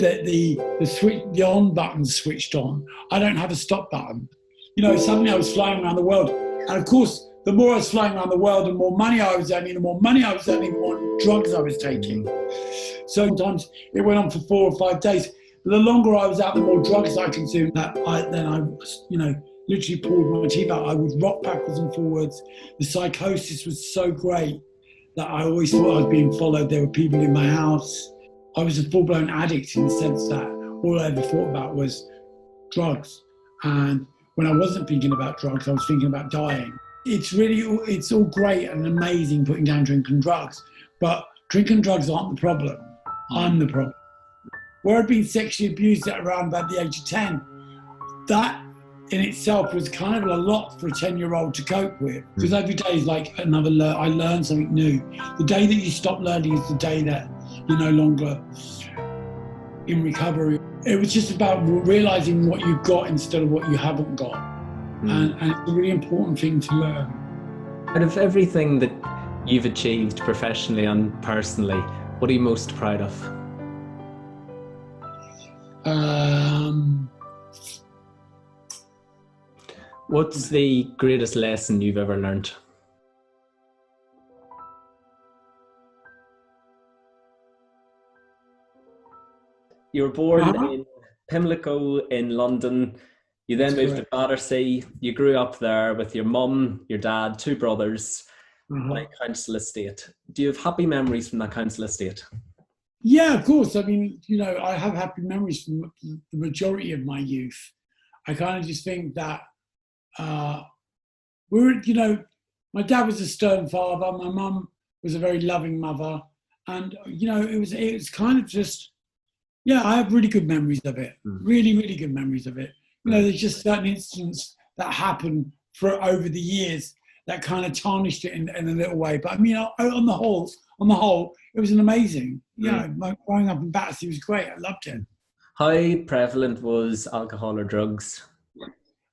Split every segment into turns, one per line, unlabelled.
the on button switched on. I don't have a stop button. You know, suddenly I was flying around the world. And of course, the more I was flying around the world, the more money I was earning, the more drugs I was taking. So sometimes it went on for 4 or 5 days. But the longer I was out, the more drugs I consumed. Then I you know, literally pulled my teeth out. I would rock backwards and forwards. The psychosis was so great that I always thought I was being followed. There were people in my house. I was a full-blown addict in the sense that all I ever thought about was drugs. And when I wasn't thinking about drugs, I was thinking about dying. It's all great and amazing putting down drinking drugs, but drinking drugs aren't the problem. I'm the problem. Where I'd been sexually abused at around about the age of 10, that in itself was kind of a lot for a 10-year-old to cope with. Because every day is like I learn something new. The day that you stop learning is the day that you're no longer in recovery. It was just about realizing what you've got instead of what you haven't got. And it's a really important thing to learn.
Out of everything that you've achieved professionally and personally, what are you most proud of? What's the greatest lesson you've ever learned? You were born in Pimlico in London. You then moved to Battersea. You grew up there with your mum, your dad, 2 brothers, on a council estate. Do you have happy memories from that council estate?
Yeah, of course. I mean, you know, I have happy memories from the majority of my youth. I kind of just think that you know, my dad was a stern father. My mum was a very loving mother. And, you know, it was kind of just, yeah, I have really good memories of it. Really, really good memories of it. You know, there's just certain incidents that happened over the years that kind of tarnished it in a little way. But I mean, on the whole, it was an amazing. My growing up in Battersea was great. I loved it.
How prevalent was alcohol or drugs?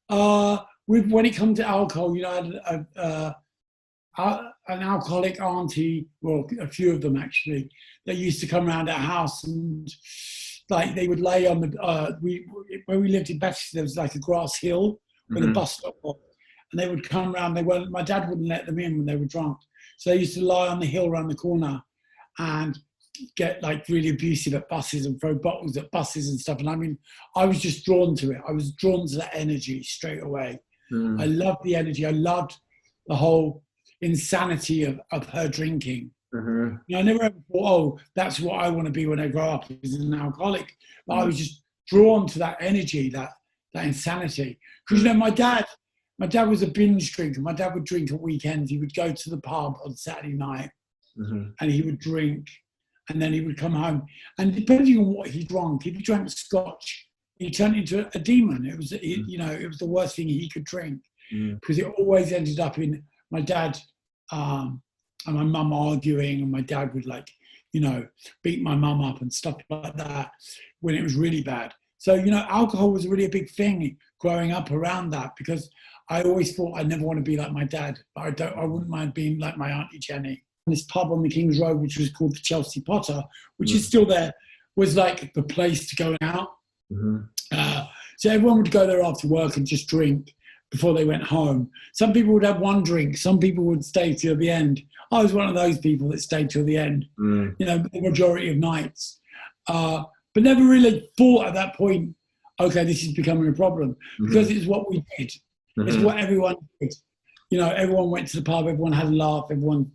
When it comes to alcohol, you know, I had an alcoholic auntie, well, a few of them actually, that used to come around our house and like they would lay on the where we lived in Battersea, there was like a grass hill where the bus stop was, and they would come around. My dad wouldn't let them in when they were drunk, so they used to lie on the hill around the corner and get like really abusive at buses and throw bottles at buses and stuff. And I mean, I was just drawn to it. I was drawn to that energy straight away. I loved the energy. I loved the whole insanity of her drinking. You know, I never ever thought, oh, that's what I want to be when I grow up, as an alcoholic. But I was just drawn to that energy, that insanity. Because, you know, my dad was a binge drinker. My dad would drink at weekends. He would go to the pub on Saturday night and he would drink, and then he would come home. And depending on what he drank, if he drank scotch, he turned into a demon. It was, you know, it was the worst thing he could drink because it always ended up in my dad and my mum arguing, and my dad would, like, you know, beat my mum up and stuff like that when it was really bad. So, you know, alcohol was really a big thing growing up around that, because I always thought I'd never want to be like my dad, but I wouldn't mind being like my Auntie Jenny. This pub on the King's Road, which was called the Chelsea Potter, which is still there, was like the place to go out. So everyone would go there after work and just drink before they went home. Some people would have one drink. Some people would stay till the end. I was one of those people that stayed till the end, you know, the majority of nights. But never really thought at that point, okay, this is becoming a problem, because it's what we did. It's what everyone did. You know, everyone went to the pub, everyone had a laugh, everyone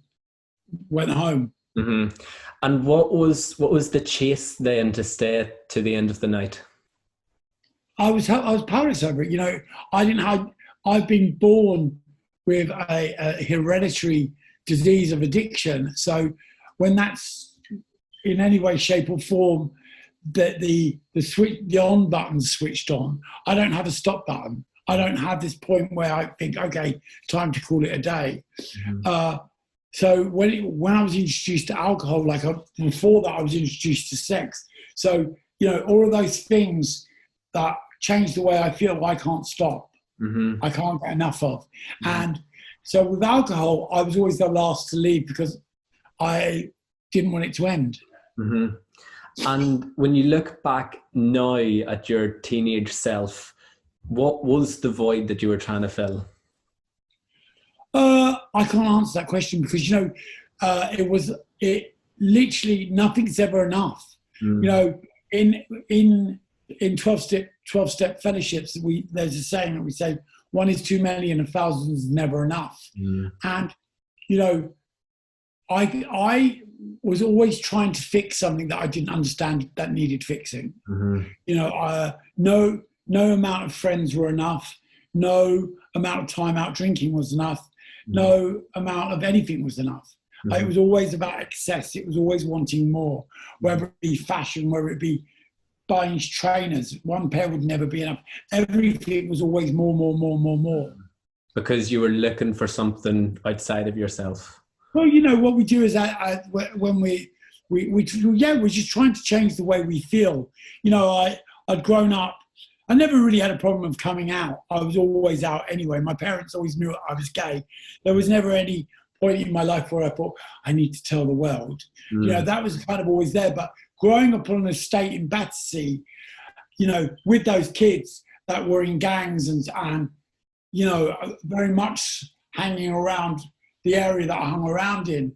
went home.
And what was the chase then to stay to the end of the night?
I was powerless over it. You know, I've been born with a hereditary disease of addiction. So when that's in any way, shape or form, that the on button switched on, I don't have a stop button. I don't have this point where I think, okay, time to call it a day. So when I was introduced to alcohol, before that I was introduced to sex. So, you know, all of those things that changed the way I feel, I can't stop. I can't get enough of. And so with alcohol, I was always the last to leave because I didn't want it to end.
And when you look back now at your teenage self, what was the void that you were trying to fill?
I can't answer that question because, it literally nothing's ever enough. In 12-step fellowships, there's a saying that we say, one is too many and 1,000 is never enough. And, I was always trying to fix something that I didn't understand that needed fixing. No amount of friends were enough. No amount of time out drinking was enough. No amount of anything was enough. It was always about excess. It was always wanting more, whether it be fashion, whether it be buying trainers. One pair would never be enough. Everything was always more.
Because you were looking for something outside of yourself.
Well, what we do is when we're just trying to change the way we feel. I'd grown up. I never really had a problem of coming out. I was always out anyway. My parents always knew I was gay. There was never any point in my life where I thought, I need to tell the world. That was kind of always there. But growing up on an estate in Battersea, with those kids that were in gangs and very much hanging around the area that I hung around in,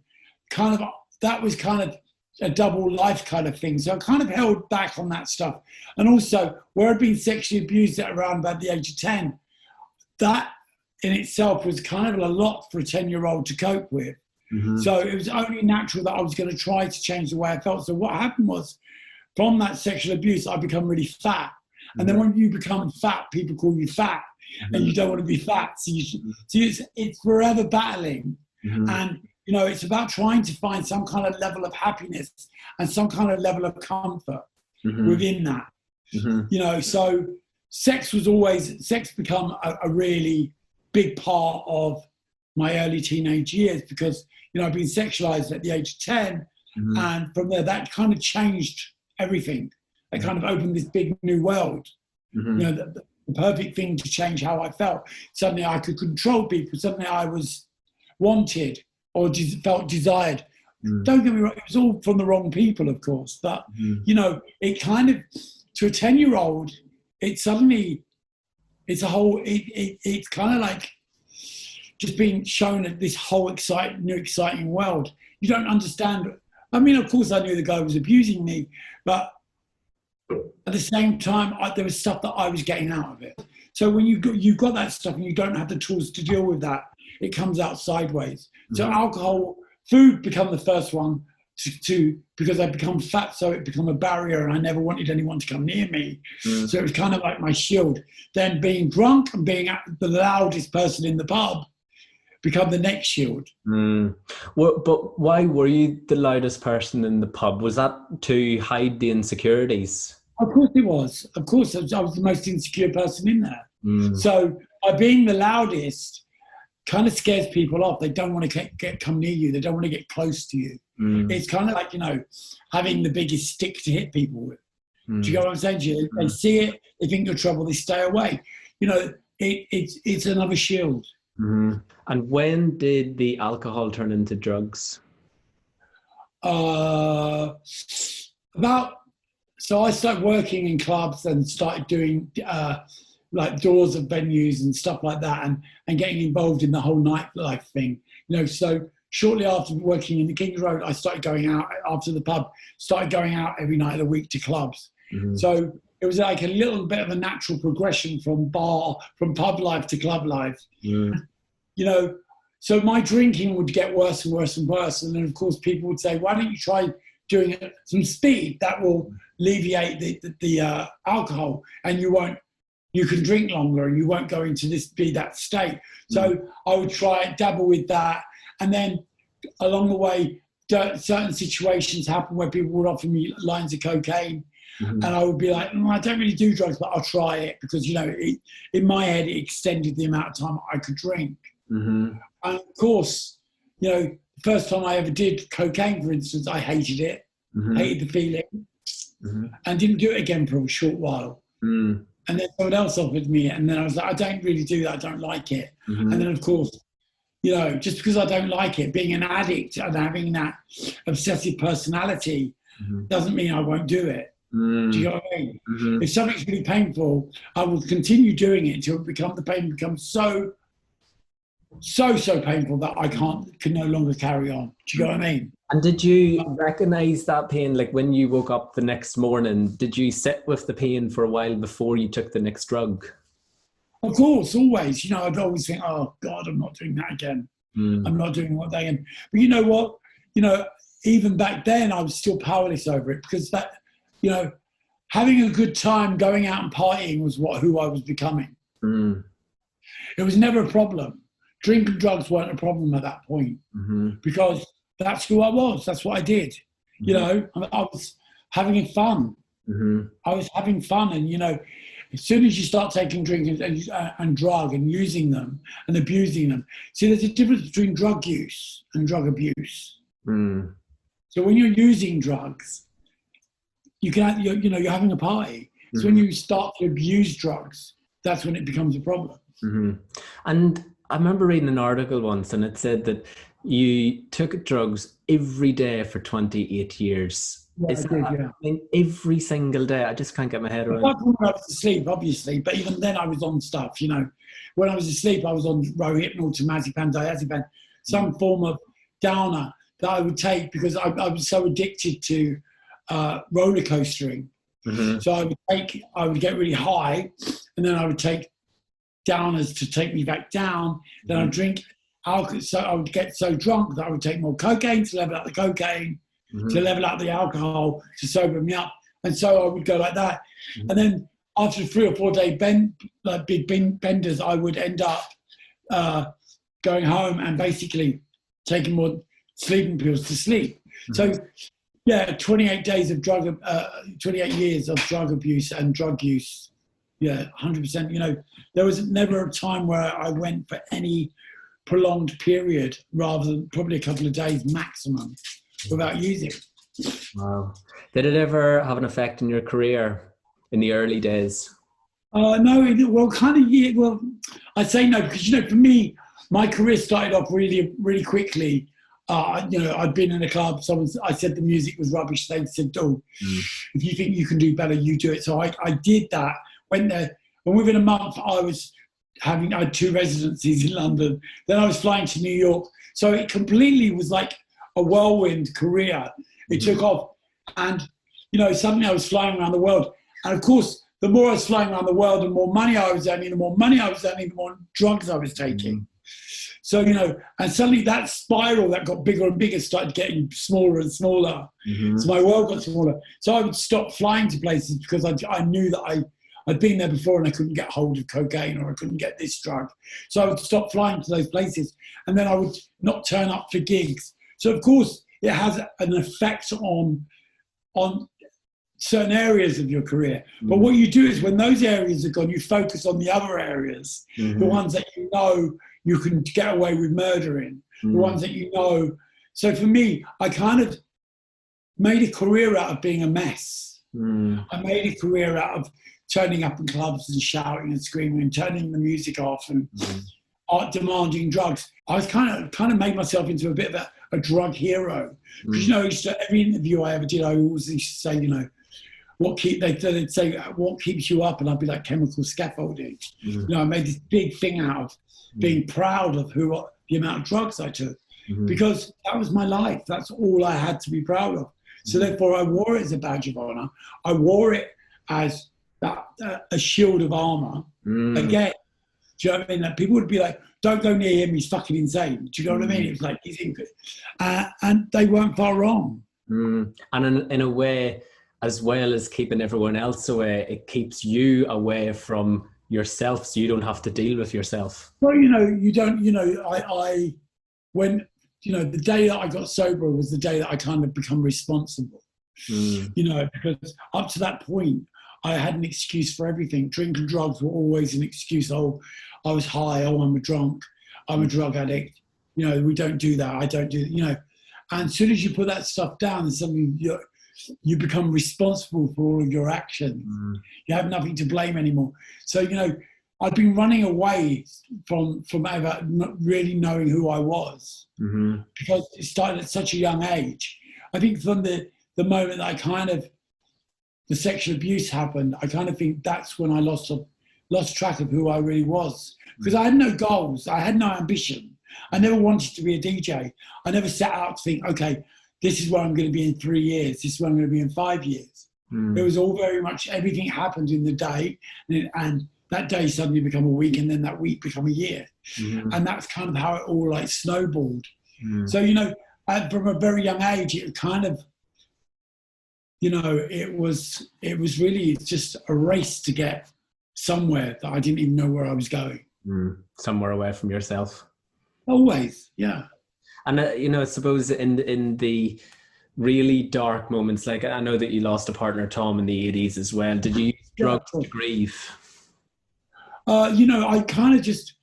that was kind of a double life kind of thing. So I kind of held back on that stuff. And also, where I'd been sexually abused at around about the age of 10, that in itself was kind of a lot for a 10-year-old to cope with. So it was only natural that I was going to try to change the way I felt. So what happened was, from that sexual abuse, I become really fat. And then when you become fat, people call you fat. And you don't want to be fat. So it's forever battling. And, it's about trying to find some kind of level of happiness and some kind of level of comfort within that. So sex become a really big part of my early teenage years because, I've been sexualized at the age of 10. And from there, that kind of changed everything. It kind of opened this big new world. The perfect thing to change how I felt. Suddenly I could control people. Suddenly I was wanted or felt desired. Don't get me wrong, it was all from the wrong people, of course. But, it kind of, to a 10-year-old, it's kind of like just being shown this whole new exciting world. You don't understand. I mean, of course I knew the guy was abusing me, but at the same time, there was stuff that I was getting out of it. So when you've got that stuff and you don't have the tools to deal with that, it comes out sideways. So alcohol, food become the first one because I become fat, so it become a barrier and I never wanted anyone to come near me. So it was kind of like my shield. Then being drunk and being the loudest person in the pub become the next shield.
Well, but why were you the loudest person in the pub? Was that to hide the insecurities?
Of course it was. Of course, I was the most insecure person in there. So by being the loudest, kind of scares people off. They don't want to come near you. They don't want to get close to you. It's kind of like, having the biggest stick to hit people with. Do you get what I'm saying to you? They see it, they think you're trouble, they stay away. It's another shield.
And when did the alcohol turn into drugs?
So I started working in clubs and started doing like doors of venues and stuff like that, and getting involved in the whole nightlife thing. So shortly after working in the King's Road, I started going out after the pub, started going out every night of the week to clubs. So it was like a little bit of a natural progression from pub life to club life. So my drinking would get worse and worse and worse. And then of course people would say, why don't you try doing some speed? That will alleviate the alcohol and you can drink longer and you won't go into that state. So I would try dabble with that. And then along the way, certain situations happen where people would offer me lines of cocaine. And I would be like, I don't really do drugs, but I'll try it because, in my head, it extended the amount of time I could drink. And of course, the first time I ever did cocaine, for instance, I hated it, hated the feeling, and didn't do it again for a short while. And then someone else offered me it, and then I was like, I don't really do that, I don't like it. And then, of course, just because I don't like it, being an addict and having that obsessive personality, doesn't mean I won't do it. Do you know what I mean? If something's really painful, I will continue doing it until the pain becomes so painful that I can no longer carry on. Do you know what I mean?
And did you recognize that pain? Like when you woke up the next morning, did you sit with the pain for a while before you took the next drug?
Of course, always. You know, I'd always think, oh God, I'm not doing that again. I'm not doing what they am. But you know what? You know, even back then I was still powerless over it, because that, you know, having a good time, going out and partying was who I was becoming. It was never a problem. Drink and drugs weren't a problem at that point, because that's who I was. That's what I did. You know, I was having fun. I was having fun. And, you know, as soon as you start taking drink and drug and using them and abusing them, see, there's a difference between drug use and drug abuse. So when you're using drugs, you're having a party. So when you start to abuse drugs, that's when it becomes a problem.
And I remember reading an article once, and it said that you took drugs every day for 28 years.
Yeah, I did, yeah.
I mean, every single day. I just can't get my head around.
Apart from when I was asleep, obviously, but even then I was on stuff, you know. When I was asleep, I was on Rohypnol, temazepam, diazepam, some form of downer that I would take, because I was so addicted to roller coastering. So I would get really high, and then I would take downers to take me back down. Then I'd drink alcohol, so I would get so drunk that I would take more cocaine to level out the cocaine, to level out the alcohol, to sober me up. And so I would go like that. And then after 3 or 4 day big benders, I would end up going home and basically taking more sleeping pills to sleep. So yeah, 28 years of drug abuse and drug use. Yeah, 100%. You know, there was never a time where I went for any prolonged period, rather than probably a couple of days maximum, without using.
Wow. Did it ever have an effect in your career in the early days?
No, well, kind of, yeah. Well, I'd say no, because, you know, for me, my career started off really, really quickly. You know, I'd been in a club. I said the music was rubbish. They said, "Oh, if you think you can do better, you do it." So I did that. Went there, and within a month, I had 2 residencies in London. Then I was flying to New York. So it completely was like a whirlwind career. It took off, and you know, suddenly I was flying around the world. And of course, the more I was flying around the world, the more money I was earning. The more money I was earning, the more drugs I was taking. So, you know, and suddenly that spiral that got bigger and bigger started getting smaller and smaller. So my world got smaller. So I would stop flying to places because I knew that I'd been there before and I couldn't get hold of cocaine, or I couldn't get this drug. So I would stop flying to those places, and then I would not turn up for gigs. So of course it has an effect on certain areas of your career. But what you do is, when those areas are gone, you focus on the other areas, the ones that you know you can get away with murdering, the ones that you know. So for me, I kind of made a career out of being a mess. I made a career out of turning up in clubs and shouting and screaming and turning the music off and demanding drugs. I was kind of made myself into a bit of a drug hero. Because, you know, every interview I ever did, I always used to say, you know, they'd say, what keeps you up? And I'd be like, chemical scaffolding. You know, I made this big thing out of being proud of the amount of drugs I took, because that was my life. That's all I had to be proud of. So therefore I wore it as a badge of honor. I wore it as a shield of armor. Again, do you know what I mean? That people would be like, don't go near him, he's fucking insane. Do you know what I mean? It was like, he's in good. And they weren't far wrong.
And in a way, as well as keeping everyone else away, it keeps you away from yourself, so you don't have to deal with yourself.
Well, you know, you don't, you know, when, you know, the day that I got sober was the day that I kind of become responsible. You know, because up to that point, I had an excuse for everything. Drink and drugs were always an excuse. Oh, I was high. Oh, I'm a drunk. I'm a drug addict. You know, we don't do that. I don't do, you know. And as soon as you put that stuff down, and suddenly you become responsible for all of your actions. You have nothing to blame anymore. So, you know, I'd been running away from ever not really knowing who I was, because it started at such a young age. I think from the the moment that the sexual abuse happened, I kind of think that's when I lost track of who I really was. Because I had no goals, I had no ambition. I never wanted to be a DJ. I never set out to think, okay, this is where I'm going to be in 3 years, this is where I'm going to be in 5 years. It was all very much, everything happened in the day, and that day suddenly become a week, and then that week become a year. And that's kind of how it all like snowballed. So, you know, from a very young age, it kind of, you know, it was really just a race to get somewhere that I didn't even know where I was going.
Somewhere away from yourself.
Always, yeah.
And you know, I suppose in the really dark moments, like I know that you lost a partner, Tom, in the 80s as well. Did you use drugs to grieve?
You know, I kind of just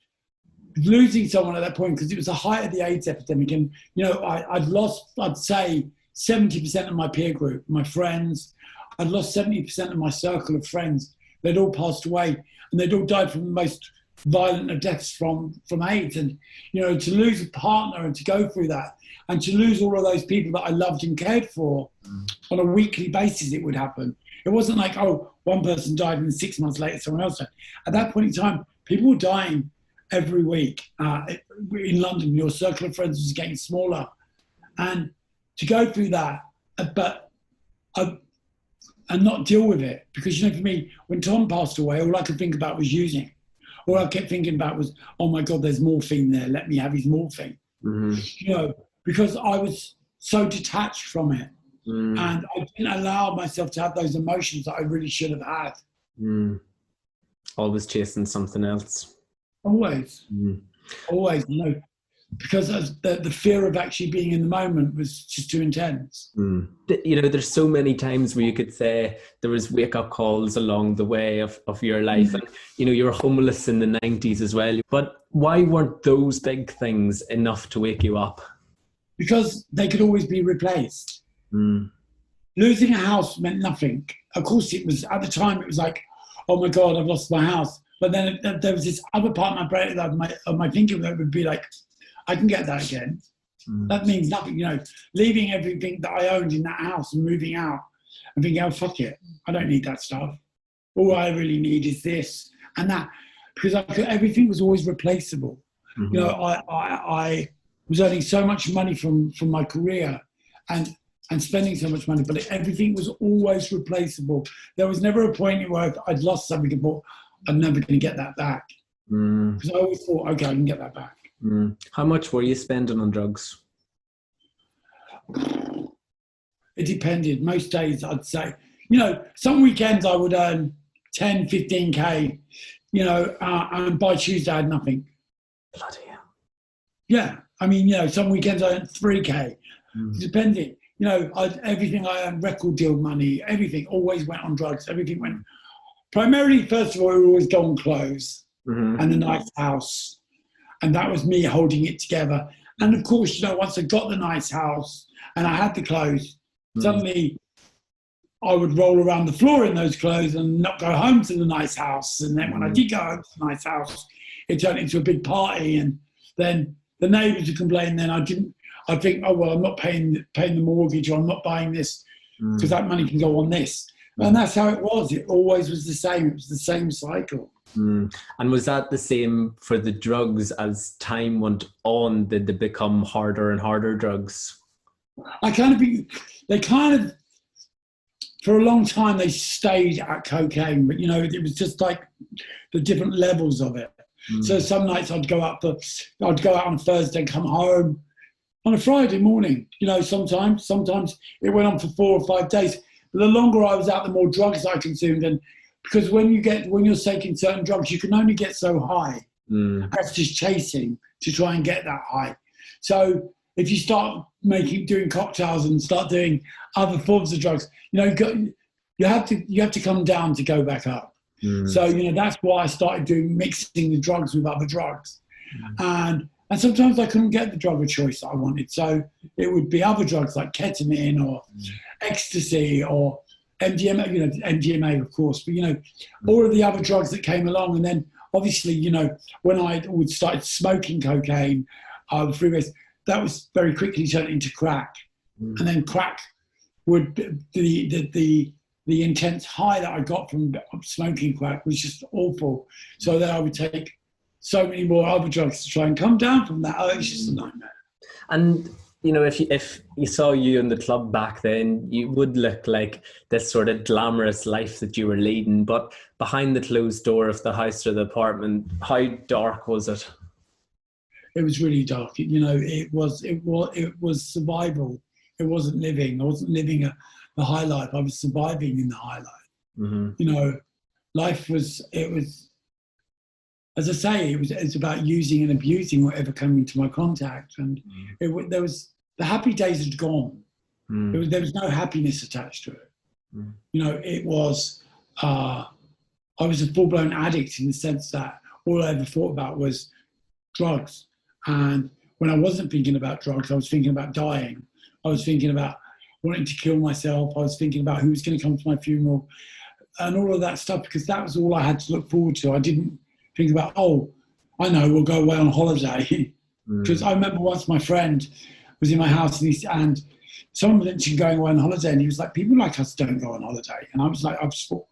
losing someone at that point, because it was the height of the AIDS epidemic, and you know, I'd lost, I'd say, 70% of my peer group, my friends. I'd lost 70% of my circle of friends. They'd all passed away, and they'd all died from the most violent of deaths from AIDS. And you know, to lose a partner and to go through that, and to lose all of those people that I loved and cared for on a weekly basis, it would happen. It wasn't like, oh, one person died and 6 months later someone else died. At that point in time, people were dying every week. In London, your circle of friends was getting smaller. And to go through that, and not deal with it. Because, you know, for me, when Tom passed away, all I could think about was using. All I kept thinking about was, oh my God, there's morphine there. Let me have his morphine. You know, because I was so detached from it. And I didn't allow myself to have those emotions that I really should have had.
Always chasing something else.
Always. Always, you know, because the fear of actually being in the moment was just too intense.
You know, there's so many times where you could say there was wake-up calls along the way of your life. And, you know, you were homeless in the 90s as well. But why weren't those big things enough to wake you up? Because they could always be replaced. Losing a house meant nothing. Of course, it was, at the time, it was like, oh my God, I've lost my house. But then there was this other part of my brain, of my thinking, that would be like, I can get that again. That means nothing, you know, leaving everything that I owned in that house and moving out and thinking, oh, fuck it, I don't need that stuff. All I really need is this and that, because everything was always replaceable. You know, I was earning so much money from my career and spending so much money, but everything was always replaceable. There was never a point where I'd lost something and thought, I'm never going to get that back. Because I always thought, okay, I can get that back. How much were you spending on drugs?
It depended. Most days I'd say, you know, some weekends I would earn 10, 15K, you know, and by Tuesday I had nothing.
Bloody hell.
Yeah. I mean, you know, some weekends I earned 3K. Depending. You know, everything I earned, record deal money, everything always went on drugs. Everything went, primarily, first of all, we always go on clothes and a nice house. And that was me holding it together. And of course, you know, once I got the nice house and I had the clothes, suddenly I would roll around the floor in those clothes and not go home to the nice house. And then when I did go home to the nice house, it turned into a big party. And then the neighbours would complain. Then I'd think, oh, well, I'm not paying the mortgage, or I'm not buying this because that money can go on this. And that's how it was. It always was the same. It was the same cycle.
And was that the same for the drugs as time went on? Did they become harder and harder drugs?
I kind of think they for a long time, they stayed at cocaine, but, you know, it was just like the different levels of it. So some nights I'd go out on a Thursday and come home on a Friday morning. You know, sometimes it went on for 4 or 5 days. But the longer I was out, the more drugs I consumed. And because when you're taking certain drugs, you can only get so high. That's just chasing to try and get that high. So if you start doing cocktails and start doing other forms of drugs, you know, you have to come down to go back up. So, you know, that's why I started mixing the drugs with other drugs. And sometimes I couldn't get the drug of choice that I wanted. So it would be other drugs like ketamine or ecstasy or MDMA, you know, MDMA, of course, but, you know, all of the other drugs that came along. And then obviously, you know, when I would start smoking cocaine, freeways, that was very quickly turned into crack. And then crack would the intense high that I got from smoking crack was just awful. So then I would take so many more other drugs to try and come down from that. Oh, it's just a nightmare.
And you know, if you saw you in the club back then, you would look like this sort of glamorous life that you were leading. But behind the closed door of the house or the apartment, how dark was it?
It was really dark. It was survival. It wasn't living. I wasn't living the high life. I was surviving in the high life.
Mm-hmm.
Life was. It was. As I say, it's about using and abusing whatever came into my contact, and there was the happy days had gone. There was no happiness attached to it. It was. I was a full-blown addict in the sense that all I ever thought about was drugs, and when I wasn't thinking about drugs, I was thinking about dying. I was thinking about wanting to kill myself. I was thinking about who was going to come to my funeral, and all of that stuff, because that was all I had to look forward to. I didn't think about, oh, I know, we'll go away on holiday. Because I remember once my friend was in my house and someone mentioned going away on holiday, and he was like, people like us don't go on holiday. And I was like, I just thought,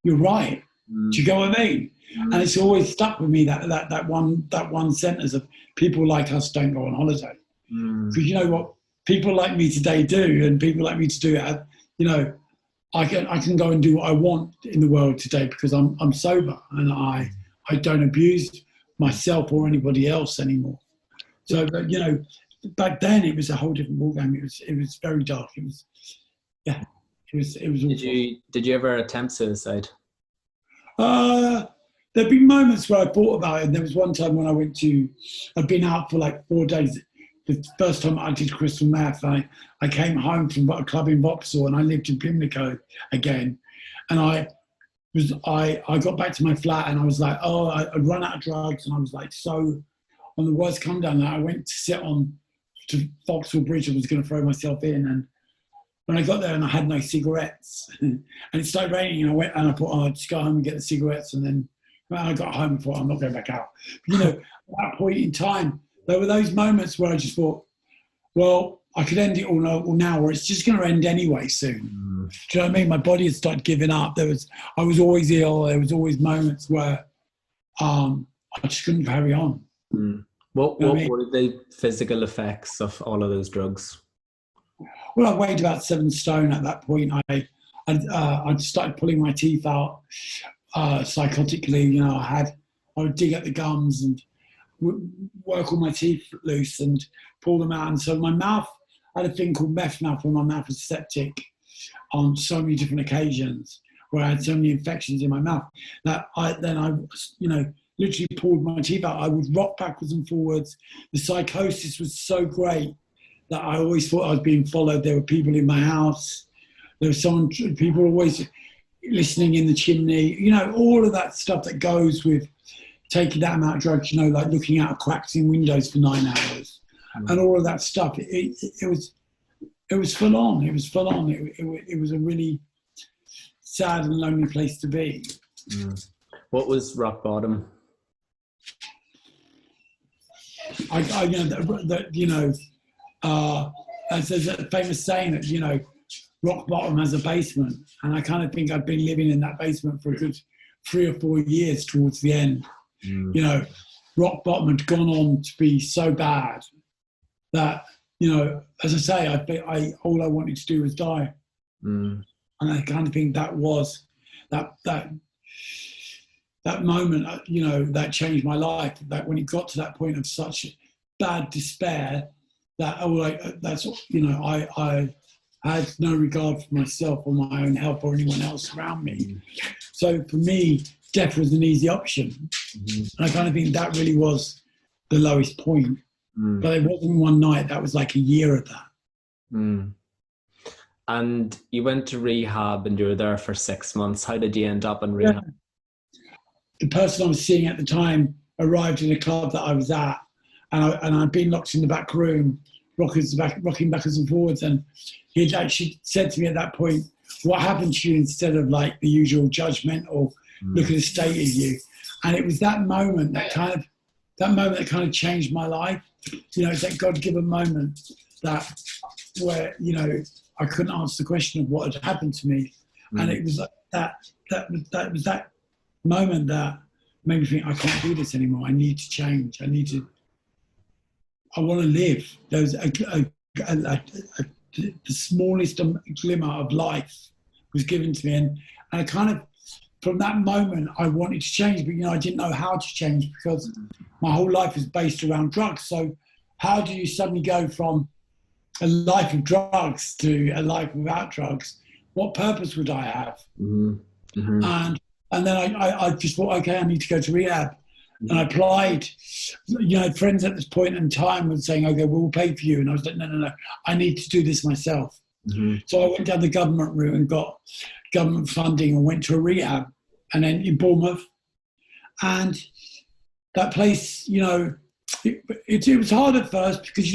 you're right. Do you get what I mean? And it's always stuck with me, that one sentence of people like us don't go on holiday. Because you know what people like me today do, and people like me to do it, I can go and do what I want in the world today because I'm sober and I don't abuse myself or anybody else anymore. So, back then it was a whole different ballgame. It was very dark. It was awful.
Did you ever attempt suicide?
There'd been moments where I thought about it. And there was one time when I'd been out for like 4 days. The first time I did crystal meth, I came home from a club in Vauxhall, and I lived in Pimlico again. And I got back to my flat, and I was like, I'd run out of drugs, and I was like, so on the worst come down, I went to sit on to Vauxhall Bridge. I was going to throw myself in, and when I got there, and I had no cigarettes, and it started raining, and I went and I thought, I'll just go home and get the cigarettes, and then when I got home, I thought, I'm not going back out. But, at that point in time, there were those moments where I just thought, well, I could end it all now, or it's just going to end anyway soon. Do you know what I mean? My body had started giving up. I was always ill. There was always moments where I just couldn't carry on.
What were the physical effects of all of those drugs?
Well, I weighed about 7 stone at that point. I'd started pulling my teeth out psychotically. I would dig at the gums and work all my teeth loose and pull them out. And so my mouth, I had a thing called meth mouth, where my mouth was septic on so many different occasions, where I had so many infections in my mouth that I literally pulled my teeth out. I would rock backwards and forwards. The psychosis was so great that I always thought I was being followed. There were people in my house. There was people always listening in the chimney. All of that stuff that goes with taking that amount of drugs, like looking out of cracks in windows for 9 hours, and all of that stuff. It was full on. It was full on. It was a really sad and lonely place to be.
What was rock bottom?
As there's a famous saying that rock bottom has a basement, and I kind of think I'd been living in that basement for a good 3 or 4 years towards the end. Rock bottom had gone on to be so bad that, as I say, all I wanted to do was die. And I kind of think that was that moment, that changed my life. That when it got to that point of such bad despair, that I had no regard for myself or my own health or anyone else around me. So for me, death was an easy option. And I kind of think that really was the lowest point. But it wasn't one night. That was like a year of that.
And you went to rehab and you were there for 6 months. How did you end up in rehab?
The person I was seeing at the time arrived in a club that I was at, and I'd been locked in the back room, rocking backwards and forwards. And he'd actually said to me at that point, what happened to you, instead of like the usual judgmental look at the state of you. And it was that moment that kind of changed my life. It's that God-given moment where I couldn't answer the question of what had happened to me. And it was that was that moment that made me think, I can't do this anymore. I need to change. I want to live. There was the smallest glimmer of life was given to me, and I kind of, from that moment, I wanted to change, but I didn't know how to change because my whole life is based around drugs. So how do you suddenly go from a life of drugs to a life without drugs? What purpose would I have? And then I just thought, okay, I need to go to rehab. And I applied. Friends at this point in time were saying, okay, we'll pay for you. And I was like, no, I need to do this myself. So I went down the government route and got government funding and went to a rehab, and then in Bournemouth. And that place, it was hard at first because,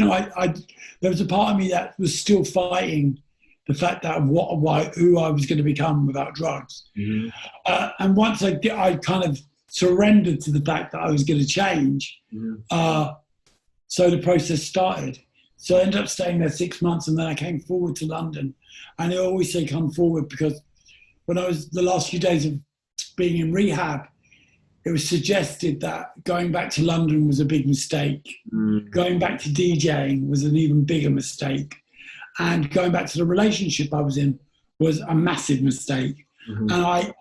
there was a part of me that was still fighting the fact that who I was going to become without drugs. And once I kind of surrendered to the fact that I was going to change, so the process started. So I ended up staying there 6 months, and then I came forward to London. And I always say come forward because when I was the last few days of being in rehab, it was suggested that going back to London was a big mistake. Going back to DJing was an even bigger mistake. And going back to the relationship I was in was a massive mistake. And I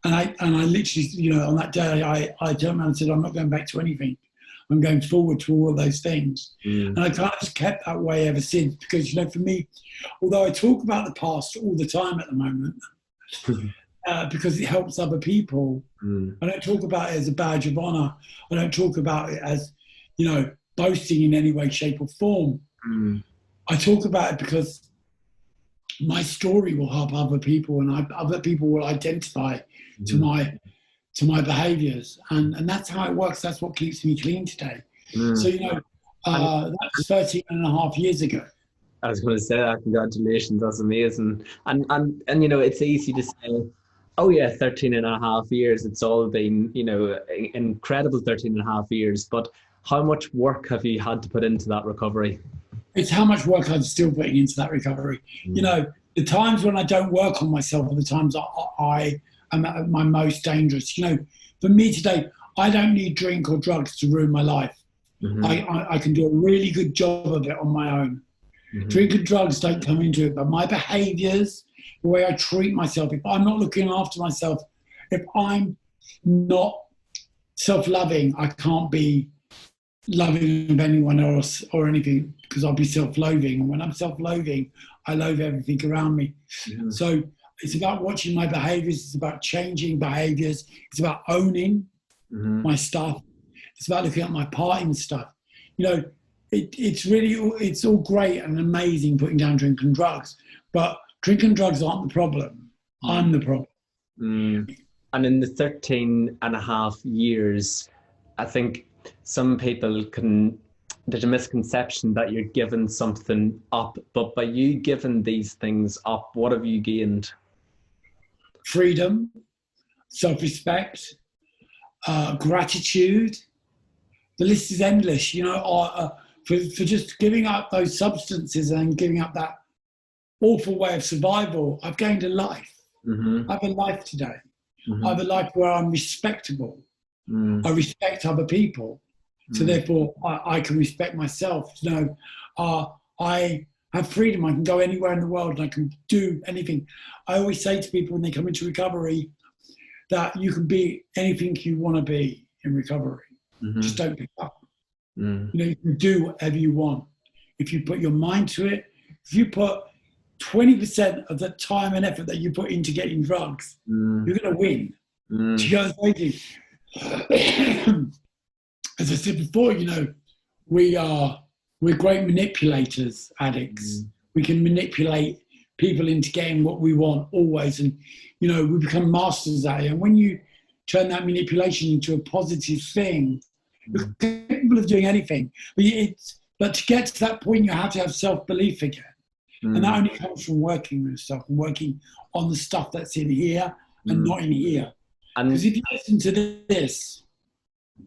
literally, on that day, I turned around and said, I'm not going back to anything. I'm going forward to all of those things. And I kind of just kept that way ever since because, for me, although I talk about the past all the time at the moment, because it helps other people, I don't talk about it as a badge of honor. I don't talk about it as, boasting in any way, shape or form. I talk about it because my story will help other people, and other people will identify to my behaviours, and that's how it works. That's what keeps me clean today. So that's 13 and a half years ago.
I was going to say that. Congratulations, that's amazing. And it's easy to say, oh yeah, 13 and a half years, it's all been incredible 13 and a half years, but how much work have you had to put into that recovery?
It's how much work I'm still putting into that recovery. The times when I don't work on myself are the times I am at my most dangerous. For me today, I don't need drink or drugs to ruin my life. I can do a really good job of it on my own. Drink and drugs don't come into it, but my behaviours, the way I treat myself, if I'm not looking after myself, if I'm not self-loving, I can't be loving of anyone else or anything because I'll be self-loathing. And when I'm self-loathing, I loathe everything around me. So it's about watching my behaviours. It's about changing behaviours. It's about owning my stuff. It's about looking at my part in stuff. It's all great and amazing putting down drink and drugs, but drink and drugs aren't the problem. I'm the problem.
And in the 13 and a half years, I think some people there's a misconception that you're giving something up, but by you giving these things up, what have you gained?
Freedom, self-respect, gratitude. The list is endless, for just giving up those substances and giving up that awful way of survival. I've gained a life. I have a life today. I have a life where I'm respectable. I respect other people. So therefore, I can respect myself. I have freedom. I can go anywhere in the world and I can do anything. I always say to people when they come into recovery that you can be anything you want to be in recovery. Just don't pick up. You can do whatever you want. If you put your mind to it, if you put 20% of the time and effort that you put into getting drugs, you're going to win. As I said before, we're great manipulators, addicts. We can manipulate people into getting what we want always, and we become masters at it. And when you turn that manipulation into a positive thing, you're capable of doing anything. But to get to that point, you have to have self-belief again. And that only comes from working with stuff and working on the stuff that's in here and not in here. Because if you listen to this,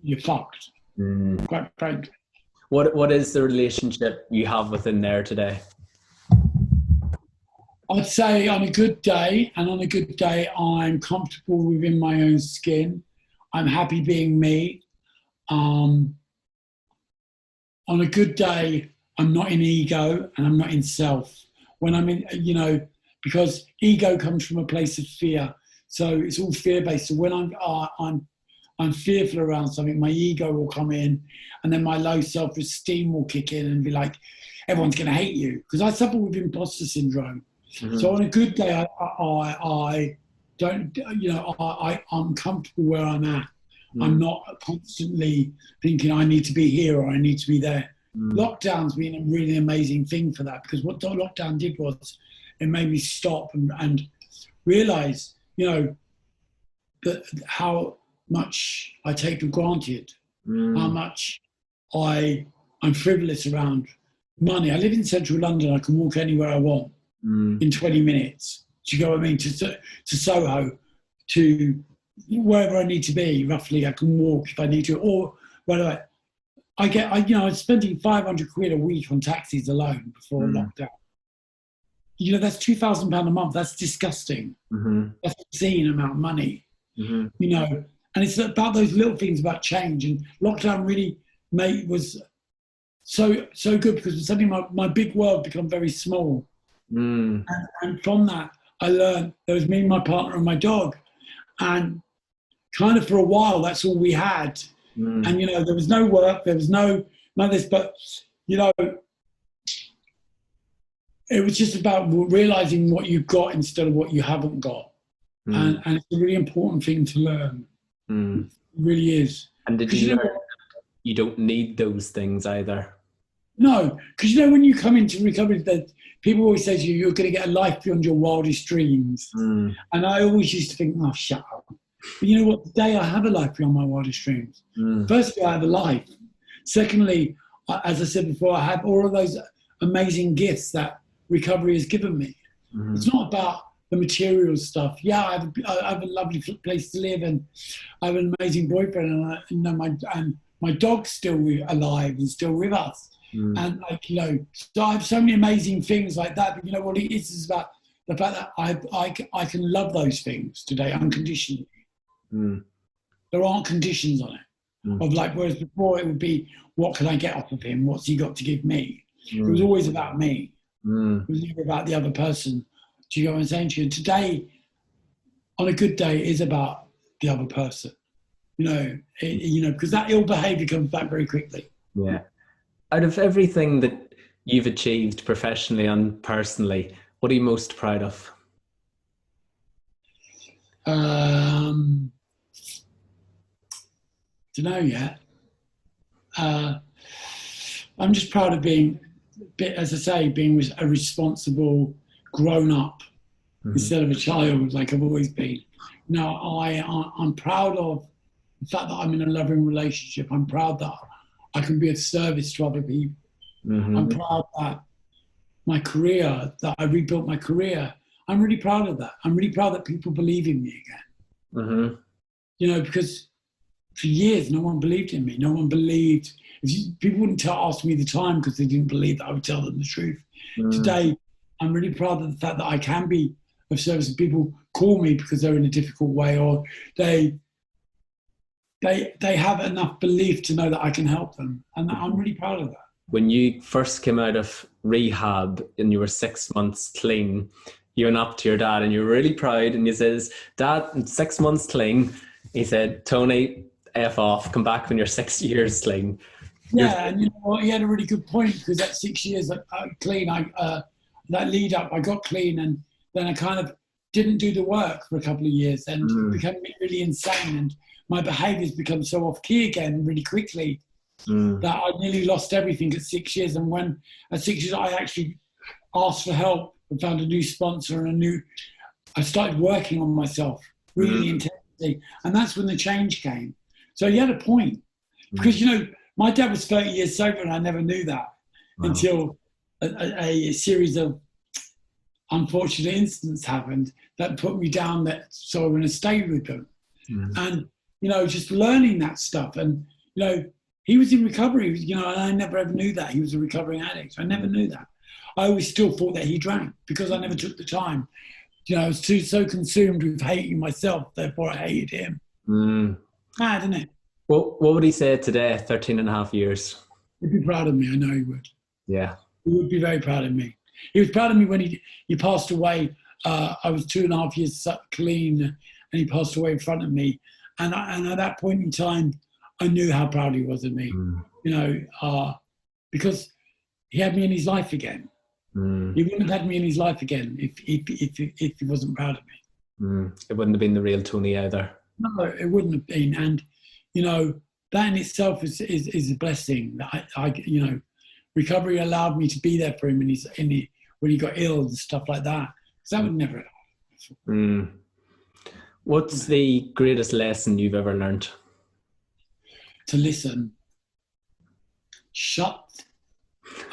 you're fucked. Quite frankly.
What is the relationship you have within there today?
I'd say on a good day, I'm comfortable within my own skin. I'm happy being me. On a good day, I'm not in ego and I'm not in self. When I'm in, because ego comes from a place of fear. So it's all fear-based. So when I'm fearful around something, my ego will come in, and then my low self-esteem will kick in and be like, everyone's going to hate you. Because I suffer with imposter syndrome. Mm-hmm. So on a good day, I don't, I'm comfortable where I'm at. Mm. I'm not constantly thinking I need to be here or I need to be there. Mm. Lockdown's been a really amazing thing for that, because what lockdown did was it made me stop and realize, that how much I take for granted, how much I'm frivolous around money. I live in central London. I can walk anywhere I want in 20 minutes. Do you know what I mean? To Soho, to wherever I need to be, roughly, I can walk if I need to. Or whatever. I'm spending 500 quid a week on taxis alone before lockdown. That's £2,000 a month. That's disgusting. Mm-hmm. That's an obscene amount of money. Mm-hmm. And it's about those little things about change. And lockdown really was so good, because suddenly my big world became very small. And from that, I learned there was me, my partner, and my dog. And kind of for a while, that's all we had. And, there was no work, there was none of this, but, it was just about realizing what you've got instead of what you haven't got. And it's a really important thing to learn. It really is.
And did you learn you don't need those things either?
No, because when you come into recovery, that people always say to you, you're going to get a life beyond your wildest dreams. And I always used to think, oh, shut up. But you know what? Today I have a life beyond my wildest dreams. Firstly, I have a life. Secondly, as I said before, I have all of those amazing gifts that recovery has given me. It's not about the material stuff. Yeah, I have a lovely place to live, and I have an amazing boyfriend, and my dog's still alive and still with us. And so I have so many amazing things like that. But what it is about the fact that I can love those things today unconditionally. There aren't conditions on it. Of whereas before it would be, what can I get off of him? What's he got to give me? It was always about me. It was never about the other person. Do you know what I'm saying to you? Today, on a good day, it is about the other person. Because that ill behaviour comes back very quickly.
Yeah. Out of everything that you've achieved professionally and personally, what are you most proud of?
Don't know yet. I'm just proud of being, as I say, being a responsible grown-up instead of a child like I've always been. I'm proud of the fact that I'm in a loving relationship. I'm proud that I can be of service to other people. I'm proud that my career, that I rebuilt my career. I'm really proud of that. I'm really proud that people believe in me again. Because for years, no one believed in me. No one believed. People wouldn't ask me the time because they didn't believe that I would tell them the truth. Today, I'm really proud of the fact that I can be of service. And people call me because they're in a difficult way, or they have enough belief to know that I can help them. And I'm really proud of that.
When you first came out of rehab and you were 6 months clean, you went up to your dad and you were really proud, and you says, Dad, in 6 months clean, he said, Tony, F off, come back when you're 6 years clean.
Yeah, and he had a really good point, because that 6 years clean, that lead up, I got clean, and then I kind of didn't do the work for a couple of years, and became really insane, and my behaviours become so off key again really quickly that I nearly lost everything at 6 years. And when at 6 years I actually asked for help and found a new sponsor, and I started working on myself really intensely, and that's when the change came. So he had a point, because my dad was 30 years sober, and I never knew that until a series of unfortunate incidents happened that put me down, so I want to stay with them. And just learning that stuff, and he was in recovery, and I never ever knew that he was a recovering addict. I never knew that. I always still thought that he drank because I never took the time. You know, I was so consumed with hating myself, therefore I hated him. Mad, isn't it?
What would he say today, 13 and a half years?
He'd be proud of me, I know he would.
Yeah.
He would be very proud of me. He was proud of me when he passed away. I was 2.5 years clean, and he passed away in front of me. And at that point in time, I knew how proud he was of me, you know, because he had me in his life again. He wouldn't have had me in his life again if he wasn't proud of me.
It wouldn't have been the real Tony either.
No, it wouldn't have been. And, you know, that in itself is a blessing. That I you know, recovery allowed me to be there for him when he got ill and stuff like that. Because that would never happen.
What's the greatest lesson you've ever learned?
To listen. Shut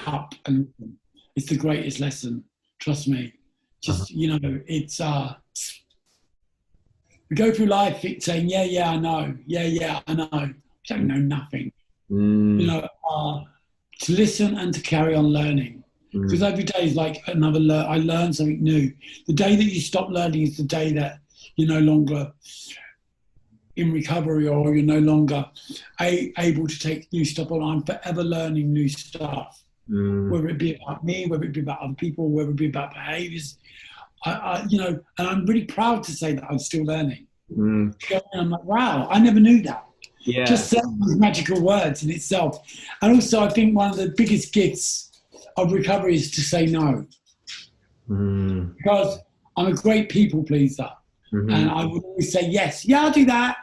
up and listen. It's the greatest lesson. Trust me. Just, you know, it's, we go through life saying, yeah, I know. Yeah, I know. I don't know nothing. You know, to listen and to carry on learning. Because every day is like another I learn something new. The day that you stop learning is the day that you're no longer in recovery, or you're no longer able to take new stuff on. I'm forever learning new stuff, whether it be about me, whether it be about other people, whether it be about behaviours. You know, and I'm really proud to say that I'm still learning. And I'm like, wow, I never knew that.
Yeah.
Just saying these magical words in itself. And also, I think one of the biggest gifts of recovery is to say no. Because I'm a great people pleaser. And I would always say, yes, yeah, I'll do that.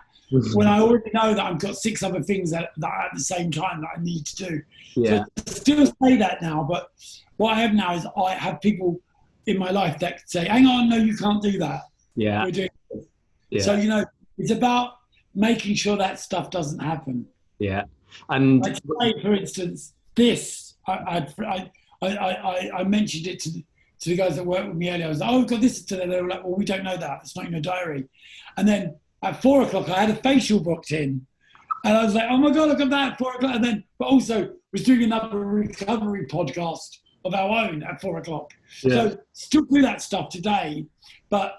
When I already know that I've got 6 other things that at the same time that I need to do.
Yeah.
So I still say that now, but what I have now is I have people in my life that say, hang on, no, you can't do that.
Yeah.
We're doing this.
Yeah.
So, you know, it's about making sure that stuff doesn't happen.
Yeah. And
like today, for instance, this, I mentioned it to the guys that work with me earlier. I was like, oh, we've got this today. They were like, well, we don't know that. It's not in your diary. And then at 4 o'clock, I had a facial booked in. And I was like, oh my God, look at that, 4 o'clock. And then, but also was doing another recovery podcast of our own at 4 o'clock. Yeah. So still do that stuff today, but,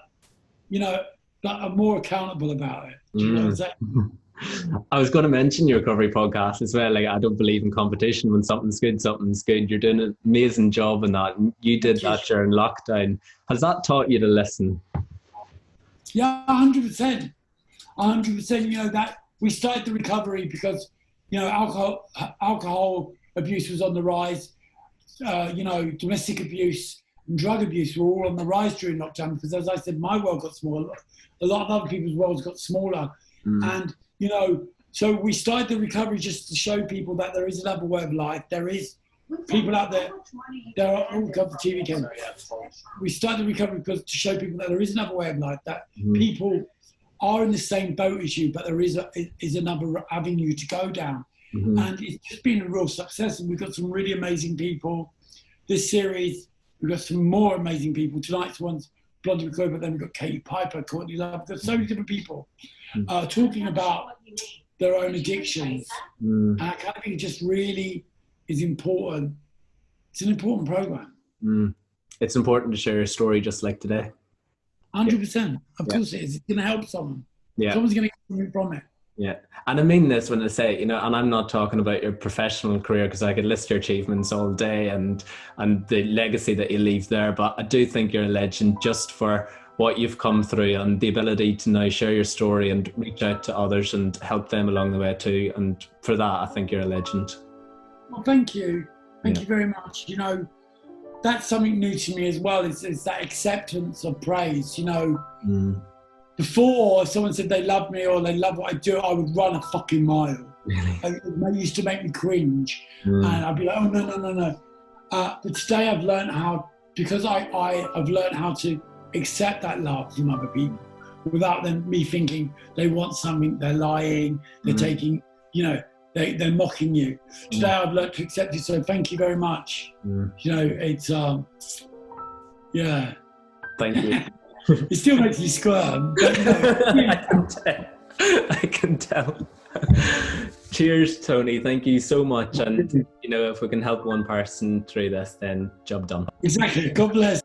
you know, but I'm more accountable about it. Do you know what I'm saying?
I was going to mention your recovery podcast as well. Like, I don't believe in competition. When something's good, something's good. You're doing an amazing job in that. You did that during lockdown. Has that taught you to listen?
Yeah, 100%. 100%. You know, that we started the recovery because, you know, alcohol abuse was on the rise. You know, domestic abuse and drug abuse were all on the rise during lockdown because, as I said, my world got smaller. A lot of other people's worlds got smaller. And, you know, so we started the recovery just to show people that there is another way of life. There is people out there. There are all kinds of TV cameras. We started the recovery because to show people that there is another way of life, that people are in the same boat as you, but there is another avenue to go down. And it's just been a real success. And we've got some really amazing people. This series, we've got some more amazing people. Tonight's one's Blondie McCoy, but then we've got Katie Piper, Courtney Love. There's so many different people talking about their own addictions. And I kind of think it just really is important. It's an important program.
It's important to share your story just like today.
100%. Of course it is. It's going to help someone.
Yeah.
Someone's going to get something from it.
Yeah. And I mean this when I say, you know, and I'm not talking about your professional career because I could list your achievements all day and the legacy that you leave there. But I do think you're a legend just for what you've come through and the ability to now share your story and reach out to others and help them along the way too. And for that, I think you're a legend.
Well, thank you. Thank you very much. You know, that's something new to me as well. It's that acceptance of praise, you know. Before, if someone said they love me or they love what I do, I would run a fucking mile.
Really?
It used to make me cringe. And I'd be like, oh, no. But today I've learned how, because I've learned how to accept that love from other people without me thinking they want something, they're lying, they're taking, you know, they're mocking you. Today I've learned to accept it, so thank you very much. You know, it's, yeah.
Thank you.
It still makes me squirm. But, you know,
I can tell.
Cheers, Tony. Thank you so much. And, you know, if we can help one person through this, then job done.
Exactly. God bless.